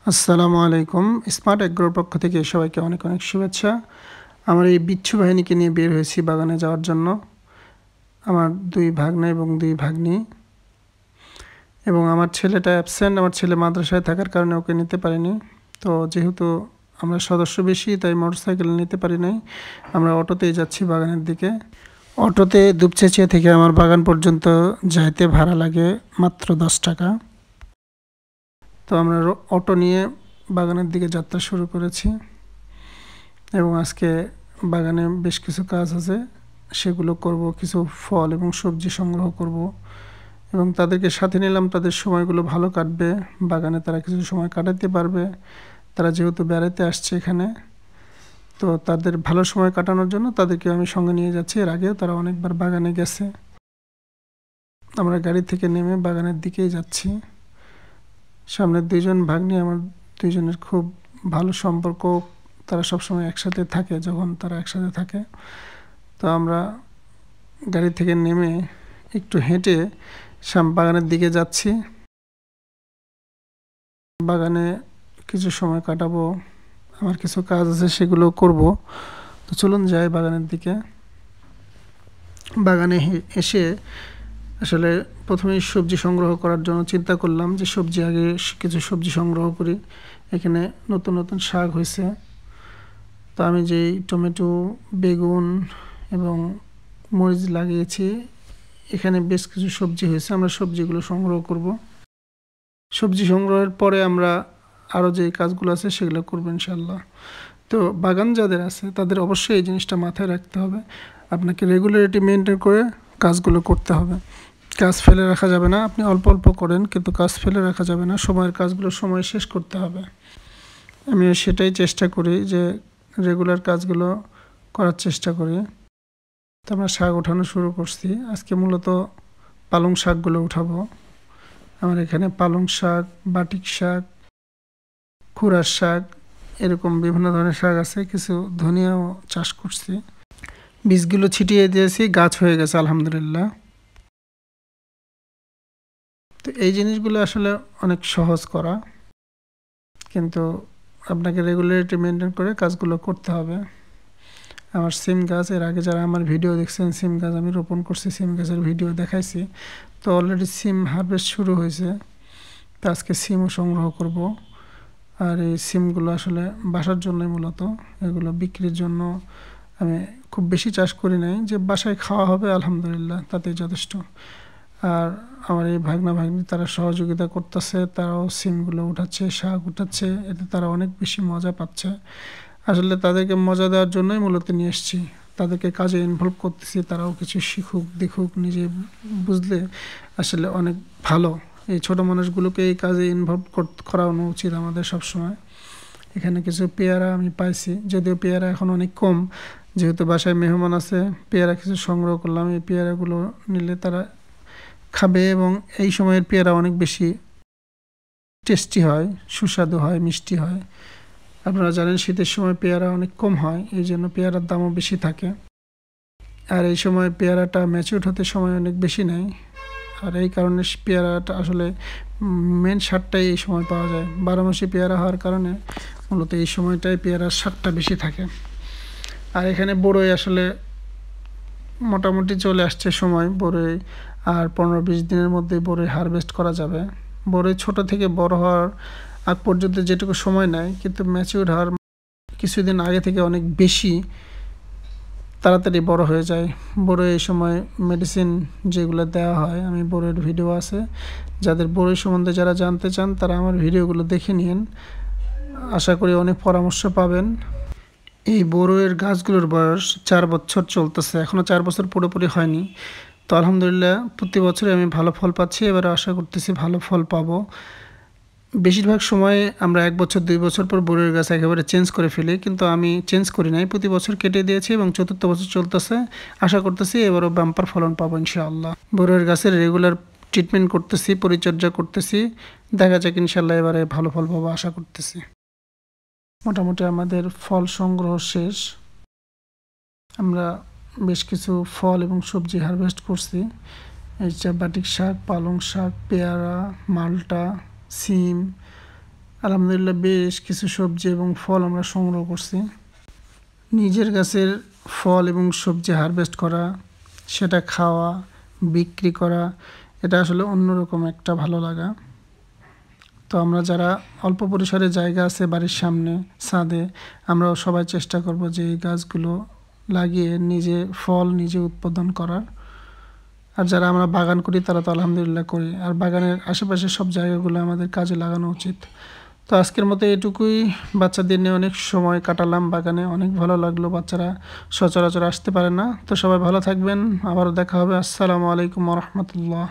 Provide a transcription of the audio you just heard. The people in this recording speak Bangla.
আসসালামু আলাইকুম। স্মার্ট এগ্রোর পক্ষ থেকে সবাইকে অনেক অনেক শুভেচ্ছা। আমার এই বিচ্ছু বাহিনীকে নিয়ে বের হয়েছি বাগানে যাওয়ার জন্য। আমার 2 ভাগ্না এবং 2 ভাগ্নি এবং আমার ছেলেটা অ্যাবসেন্ট। আমার ছেলে মাদ্রাসায় থাকার কারণে ওকে নিতে পারিনি। তো যেহেতু আমরা সদস্য বেশি তাই মোটরসাইকেল নিতে পারি নাই। আমরা অটোতেই যাচ্ছি বাগানের দিকে। অটোতে দুপচেঁচিয়া থেকে আমার বাগান পর্যন্ত যাইতে ভাড়া লাগে মাত্র 10 টাকা। তো আমরা অটো নিয়ে বাগানের দিকে যাত্রা শুরু করেছি এবং আজকে বাগানে বেশ কিছু কাজ আছে, সেগুলো করব। কিছু ফল এবং সবজি সংগ্রহ করব এবং তাদেরকে সাথে নিলাম। তাদের সময়গুলো ভালো কাটবে, বাগানে তারা কিছু সময় কাটাতে পারবে। তারা যেহেতু বেড়াতে আসছে এখানে, তো তাদের ভালো সময় কাটানোর জন্য তাদেরকে আমি সঙ্গে নিয়ে যাচ্ছি। এর আগেও তারা অনেকবার বাগানে গেছে। আমরা গাড়ি থেকে নেমে বাগানের দিকেই যাচ্ছি। সামনে 2 জন ভাগ্নি, আমার 2 জনের খুব ভালো সম্পর্ক। তারা সবসময় একসাথে থাকে যখন তারা একসাথে থাকে। তো আমরা গাড়ি থেকে নেমে একটু হেঁটে বাগানের দিকে যাচ্ছি। বাগানে কিছু সময় কাটাবো, আমার কিছু কাজ আছে সেগুলো করব। তো চলুন যাই বাগানের দিকে। বাগানে এসে আসলে প্রথমেই সবজি সংগ্রহ করার জন্য চিন্তা করলাম যে আগে কিছু সবজি সংগ্রহ করি। এখানে নতুন নতুন শাক হয়েছে। তো আমি যেই টমেটো, বেগুন এবং মরিচ লাগিয়েছি, এখানে বেশ কিছু সবজি হয়েছে। আমরা সবজিগুলো সংগ্রহ করব। সবজি সংগ্রহের পরে আমরা আরও যে কাজগুলো আছে সেগুলো করবো ইনশাল্লাহ। তো বাগান যাদের আছে তাদের অবশ্যই এই জিনিসটা মাথায় রাখতে হবে, আপনাকে রেগুলারিটি মেনটেন করে কাজগুলো করতে হবে। কাজ ফেলে রাখা যাবে না। আপনি অল্প অল্প করেন, কিন্তু কাজ ফেলে রাখা যাবে না। সময়ের কাজগুলো সময় শেষ করতে হবে। আমিও সেটাই চেষ্টা করি যে রেগুলার কাজগুলো করার চেষ্টা করি। তো আমরা শাক ওঠানো শুরু করছি। আজকে মূলত পালং শাকগুলো উঠাবো। আমার এখানে পালং শাক, বাটিক শাক, খুরার শাক, এরকম বিভিন্ন ধরনের শাক আছে। কিছু ধনিয়াও চাষ করছি। বীজগুলো ছিটিয়ে দিয়েছি, গাছ হয়ে গেছে আলহামদুলিল্লাহ। তো এই জিনিসগুলো আসলে অনেক সহজ করা, কিন্তু আপনাকে রেগুলারিটি মেনটেন করে কাজগুলো করতে হবে। আমার সিম গাছ, এর আগে যারা আমার ভিডিও দেখছেন, সিম গাছ আমি রোপণ করছি, সিম গাছের ভিডিও দেখাইছি। তো অলরেডি সিম হারভেস্ট শুরু হয়েছে। তো আজকে সিমও সংগ্রহ করব। আর এই সিমগুলো আসলে বাসার জন্যই মূলত, এগুলো বিক্রির জন্য আমি খুব বেশি চাষ করি নাই। যে বাসায় খাওয়া হবে আলহামদুলিল্লাহ, তাতেই যথেষ্ট। আর আমার এই ভাগ্না ভাগ্নি তারা সহযোগিতা করতেছে, তারাও সিমগুলো উঠাচ্ছে, শাক উঠাচ্ছে। এতে তারা অনেক বেশি মজা পাচ্ছে। আসলে তাদেরকে মজা দেওয়ার জন্যই মূলত নিয়ে এসেছি। তাদেরকে কাজে ইনভলভ করতেছি, তারাও কিছু শিখুক, দেখুক, নিজে বুঝলে আসলে অনেক ভালো। এই ছোট মানুষগুলোকে এই কাজে ইনভলভ করানো উচিত আমাদের সবসময়। এখানে কিছু পেয়ারা আমি পাইছি, যদিও পেয়ারা এখন অনেক কম, যেহেতু বাসায় মেহমান আছে। পেয়ারা কিছু সংগ্রহ করলাম। এই পেয়ারাগুলো নিলে তারা খাবে এবং এই সময়ের পেয়ারা অনেক বেশি টেস্টি হয়, সুস্বাদু হয়, মিষ্টি হয়। আপনারা জানেন শীতের সময় পেয়ারা অনেক কম হয়, এই জন্য পেয়ারার দামও বেশি থাকে। আর এই সময় পেয়ারাটা ম্যাচিউর হতে সময় অনেক বেশি নেয়। আর এই কারণে পেয়ারাটা আসলে মেন স্বাদটাই এই সময় পাওয়া যায়। 12 মাসে পেয়ারা হওয়ার কারণে মূলত এই সময়টাই পেয়ারার স্বাদটা বেশি থাকে। আর এখানে বড়ই আসলে মোটামুটি চলে আসছে সময় বড়ই। আর 15-20 দিনের মধ্যে বড়ই হারভেস্ট করা যাবে। বড়ই ছোট থেকে বড় হওয়ার আগ পর্যন্ত যেটুকু সময় নেয়, কিন্তু ম্যাচিউর হওয়ার কিছুদিন আগে থেকে অনেক বেশি তাড়াতাড়ি বড় হয়ে যায়। বড়ই এই সময় মেডিসিন যেগুলো দেওয়া হয়, আমি বড়ইয়ের ভিডিও আছে, যাদের বড়ই সম্বন্ধে যারা জানতে চান তারা আমার ভিডিওগুলো দেখে নিন। আশা করি অনেক পরামর্শ পাবেন। এই বড়ইয়ের গাছগুলোর বয়স 4 বছর চলতেছে, এখনও 4 বছর পুরোপুরি হয়নি। তো আলহামদুলিল্লাহ প্রতি বছরে আমি ভালো ফল পাচ্ছি। এবারে আশা করতেছি ভালো ফল পাবো। বেশিরভাগ সময় আমরা 1 বছর 2 বছর পর বড়ইয়ের গাছ একেবারে চেঞ্জ করে ফেলি, কিন্তু আমি চেঞ্জ করি নাই, প্রতি বছর কেটে দিয়েছি এবং 4র্থ বছর চলতেছে। আশা করতেছি এবারও বাম্পার ফলন পাবো ইনশাআল্লাহ। বড়ইয়ের গাছের রেগুলার ট্রিটমেন্ট করতেছি, পরিচর্যা করতেছি। দেখা যাক ইনশাআল্লাহ এবারে ভালো ফল পাবো আশা করতেছি। মোটামুটি আমাদের ফল সংগ্রহ শেষ। আমরা বেশ কিছু ফল এবং সবজি হারভেস্ট করছি। এই যে বাটিক শাক, পালং শাক, পেয়ারা, মালটা, সিম, আলহামদুলিল্লাহ বেশ কিছু সবজি এবং ফল আমরা সংগ্রহ করছি। নিজের গাছের ফল এবং সবজি হারভেস্ট করা, সেটা খাওয়া, বিক্রি করা, এটা আসলে অন্যরকম একটা ভালো লাগা। তো আমরা যারা অল্প পরিসরে জায়গা আছে বাড়ির সামনে ছাদে, আমরাও সবাই চেষ্টা করব যে এই গাছগুলো লাগিয়ে নিজে ফল নিজে উৎপাদন করার। আর যারা আমরা বাগান করি তারা তো আলহামদুলিল্লাহ করি, আর বাগানের আশেপাশে সব জায়গাগুলো আমাদের কাজে লাগানো উচিত। তো আজকের মতো এটুকুই। বাচ্চাদের নিয়ে অনেক সময় কাটালাম বাগানে, অনেক ভালো লাগলো। বাচ্চারা সচরাচর আসতে পারে না। তো সবাই ভালো থাকবেন, আবারও দেখা হবে। আসসালামু আলাইকুম ওয়া রাহমাতুল্লাহ।